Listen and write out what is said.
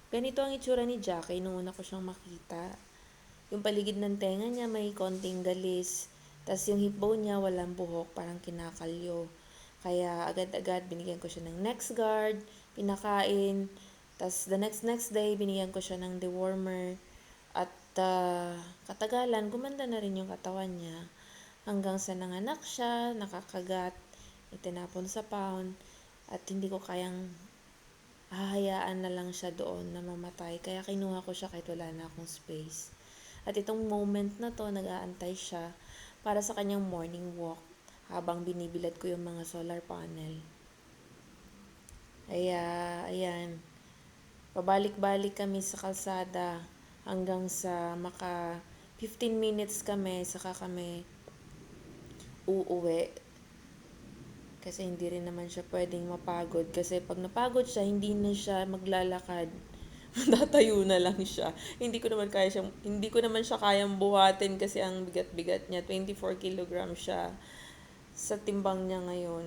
Ganito ang itsura ni Jackie nung una ko siyang makita. Yung paligid ng tenga niya may konting galis. Tas yung hip bone niya walang buhok, parang kinakalyo. Kaya agad-agad binigyan ko siya ng next guard, pinakain. Tas the next day binigyan ko siya ng dewormer. At katagalan, gumanda na rin yung katawan niya. Hanggang sa nanganak siya, nakakagat, itinapon sa pound. At hindi ko kayang hahayaan na lang siya doon na mamatay. Kaya kinuha ko siya kahit wala na akong space. At itong moment na to, nag-aantay siya para sa kanyang morning walk habang binibilad ko yung mga solar panel. Kaya, ayan, pabalik-balik kami sa kalsada hanggang sa 15 minutes kami, saka kami uuwi. Kasi hindi rin naman siya pwedeng mapagod. Kasi pag napagod siya, hindi na siya maglalakad. Tatayo na lang siya. Hindi ko naman siya kayang buhatin kasi ang bigat-bigat niya. 24 kilograms siya sa timbang niya ngayon.